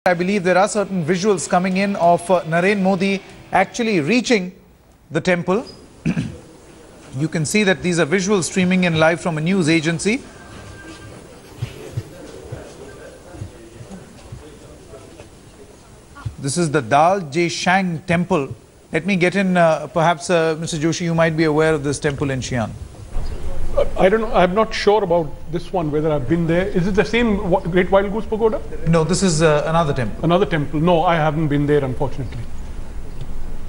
I believe there are certain visuals coming in of Narendra Modi actually reaching the temple. You can see that these are visuals streaming in live from a news agency. This is the Dal Xian temple. Let me get in, perhaps Mr. Joshi, you might be aware of this temple in Xi'an. I don't know, I'm not sure about this one, whether I've been there. Is it the same Great Wild Goose Pagoda? No, this is another temple. Another temple. No, I haven't been there, unfortunately.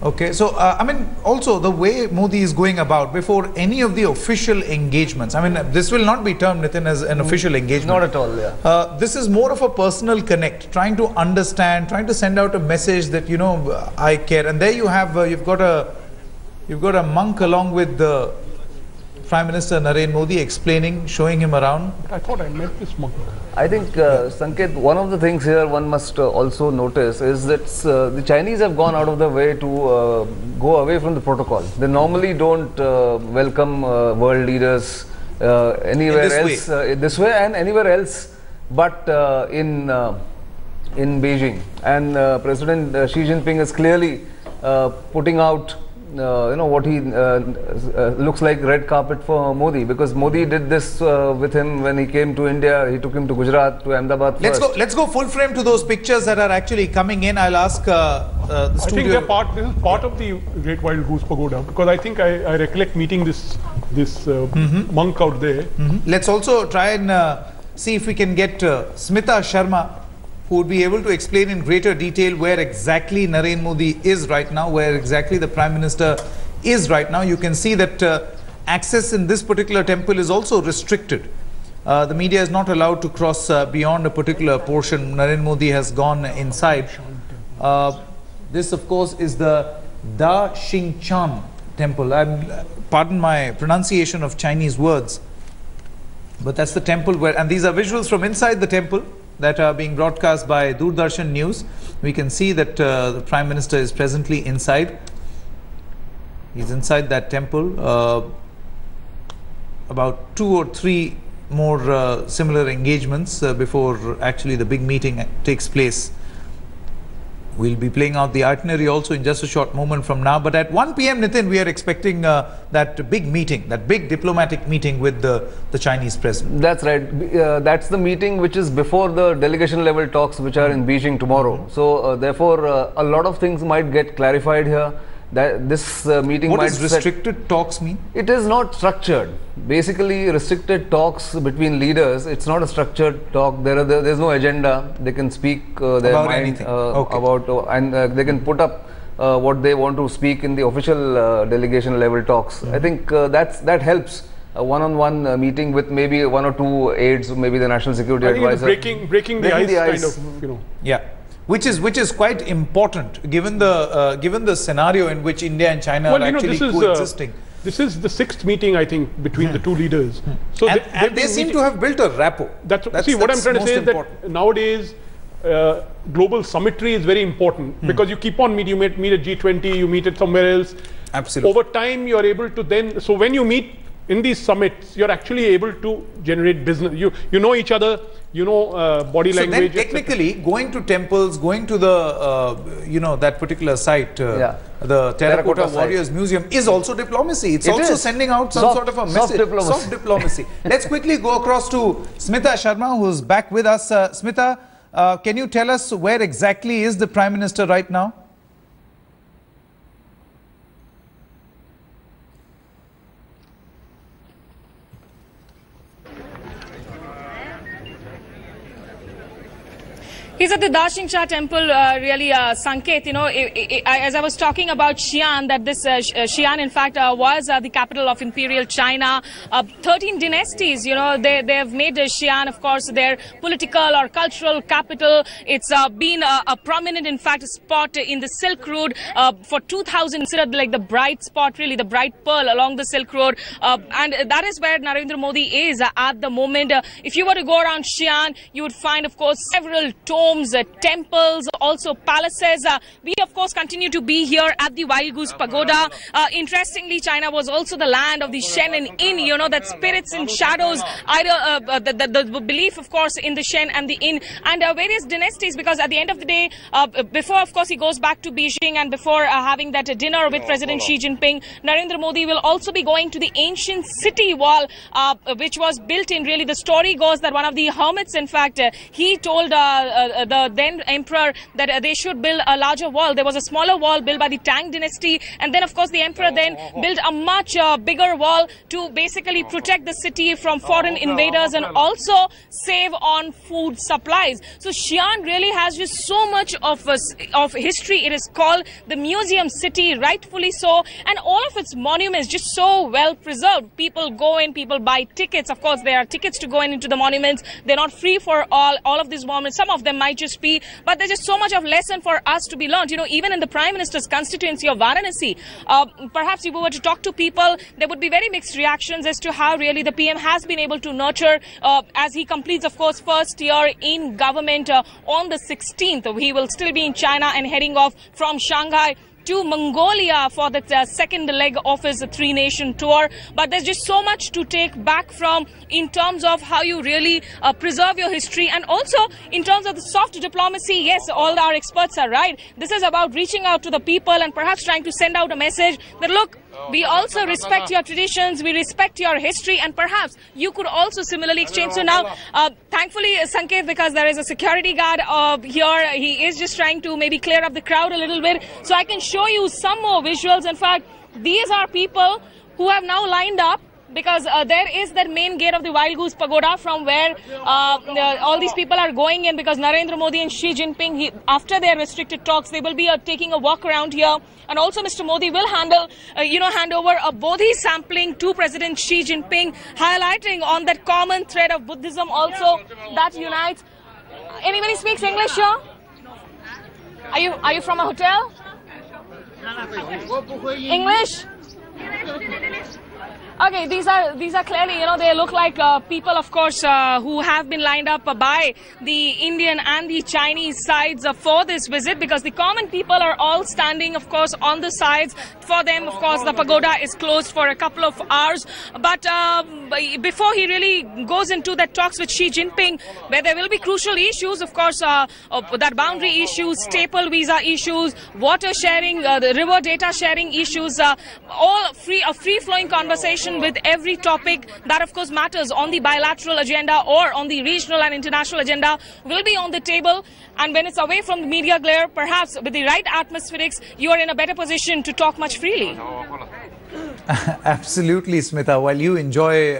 Okay, so I mean, also the way Modi is going about before any of the official engagements, I mean, this will not be termed, Nitin, as an official engagement. Not at all, yeah. This is more of a personal connect, trying to understand, trying to send out a message that, you know, I care. And there you have, you've got a monk along with the Prime Minister Narendra Modi explaining, showing him around. But I thought I met this monk. I think, Sanket, one of the things here one must also notice is that the Chinese have gone out of their way to go away from the protocol. They normally don't welcome world leaders anywhere else, this way and anywhere else but in Beijing. And President Xi Jinping is clearly putting out you know what he looks like red carpet for Modi, because Modi did this with him when he came to India. He took him to Gujarat, to Ahmedabad first. Let's go full frame to those pictures that are actually coming in. I'll ask the studio. I think they're this is part of the Great Wild Goose Pagoda, because I think I recollect meeting this monk out there. Let's also try and see if we can get Smita Sharma, who would be able to explain in greater detail where exactly Narendra Modi is right now, where exactly the Prime Minister is right now. You can see that access in this particular temple is also restricted. The media is not allowed to cross beyond a particular portion. Narendra Modi has gone inside. This, of course, is the Da Xian temple. Pardon my pronunciation of Chinese words, but that's the temple where, and these are visuals from inside the temple that are being broadcast by Doordarshan News. We can see that the Prime Minister is presently inside. He's inside that temple. About 2 or 3 more similar engagements before actually the big meeting takes place. We'll be playing out the itinerary also in just a short moment from now. But at 1 p.m, Nitin, we are expecting that big meeting, that big diplomatic meeting with the Chinese president. That's right. That's the meeting which is before the delegation level talks, which are in Beijing tomorrow. So therefore, a lot of things might get clarified here. That this meeting what might does restricted talks mean? It is not structured. Basically, restricted talks between leaders. It's not a structured talk. There's no agenda. They can speak their about mind anything. about and they can put up what they want to speak in the official delegation level talks. I think that helps. A one-on-one meeting with maybe 1 or 2 aides, maybe the national security advisor. Breaking the ice, kind of, you know. Yeah. Which is quite important given the scenario in which India and China are actually coexisting. This is the 6th meeting, I think, between the two leaders. So they seem to have built a rapport. See, what I'm trying to say is that nowadays global symmetry is very important, because you keep on meet at G20, you meet at somewhere else. Absolutely. Over time, you are able to then. So when you meet in these summits, you're actually able to generate business. You know each other. You know body language. Then technically, going to temples, going to the you know, that particular site, the Terracota Warriors Museum, is also diplomacy. It's also sending out some sort of a message. Soft diplomacy. Let's quickly go across to Smita Sharma, who's back with us. Smita, can you tell us where exactly is the Prime Minister right now? He's at the Da Xian temple, really, Sanket, you know, as I was talking about Xi'an, that this Xi'an, in fact, was the capital of Imperial China. 13 dynasties, you know, they have made Xi'an, of course, their political or cultural capital. It's been a prominent, in fact, spot in the Silk Road for 2000, considered like the bright spot, really, the bright pearl along the Silk Road. And that is where Narendra Modi is at the moment. If you were to go around Xi'an, you would find, of course, several tombs homes, temples, also palaces. We of course continue to be here at the Wild Goose Pagoda. Interestingly, China was also the land of the Xian and Yin, you know, that spirits and shadows, either the belief of course in the Xian and the Yin, and various dynasties, because at the end of the day, before of course he goes back to Beijing and before having that dinner with President Xi Jinping, Narendra Modi will also be going to the ancient city wall, which was built in, really the story goes that one of the hermits, in fact, he told the then emperor that they should build a larger wall. There was a smaller wall built by the Tang dynasty, and then of course the emperor then built a much bigger wall to basically protect the city from foreign invaders and also save on food supplies. So Xi'an really has just so much of history. It is called the museum city, rightfully so, and all of its monuments just so well preserved. People go in, people buy tickets. Of course, there are tickets to go into the monuments. They're not free for all of these monuments. Some of them might just be, but there's just so much of lesson for us to be learned. You know, even in the Prime Minister's constituency of Varanasi, perhaps if we were to talk to people, there would be very mixed reactions as to how really the PM has been able to nurture as he completes, of course, first year in government on the 16th. He will still be in China and heading off from Shanghai to Mongolia for the second leg of his three-nation tour. But there's just so much to take back from in terms of how you really preserve your history, and also in terms of the soft diplomacy. Yes, all our experts are right. This is about reaching out to the people and perhaps trying to send out a message that, look, we also respect your traditions, we respect your history, and perhaps you could also similarly exchange. So now, thankfully, Sanket, because there is a security guard here, he is just trying to maybe clear up the crowd a little bit. So I can show you some more visuals. In fact, these are people who have now lined up, because there is that main gate of the Wild Goose Pagoda from where all these people are going in, because Narendra Modi and Xi Jinping, after their restricted talks, they will be taking a walk around here. And also Mr. Modi will hand over a Bodhi sampling to President Xi Jinping, highlighting on that common thread of Buddhism also that unites. Anybody speaks English here? Are you from a hotel? English? Okay, these are clearly, you know, they look like people, of course, who have been lined up by the Indian and the Chinese sides for this visit, because the common people are all standing, of course, on the sides. For them, of course, the pagoda is closed for a couple of hours. But before he really goes into that talks with Xi Jinping, where there will be crucial issues, of course, that boundary issues, staple visa issues, water sharing, the river data sharing issues, all a free-flowing conversation with every topic that of course matters on the bilateral agenda or on the regional and international agenda will be on the table. And when it's away from the media glare, perhaps with the right atmospherics, you are in a better position to talk much freely. Absolutely, Smita. While you enjoy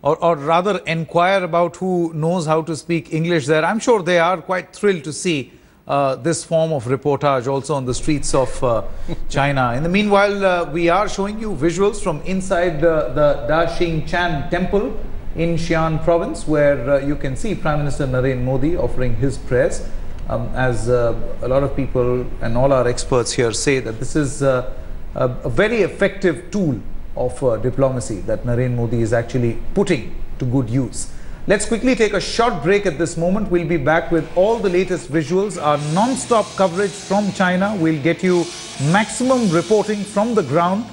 or rather inquire about who knows how to speak English there, I'm sure they are quite thrilled to see this form of reportage also on the streets of China. In the meanwhile, we are showing you visuals from inside the Daxingchan temple in Xi'an province, where you can see Prime Minister Narendra Modi offering his prayers. As a lot of people and all our experts here say that this is a very effective tool of diplomacy that Narendra Modi is actually putting to good use. Let's quickly take a short break at this moment. We'll be back with all the latest visuals, our non-stop coverage from China. We'll get you maximum reporting from the ground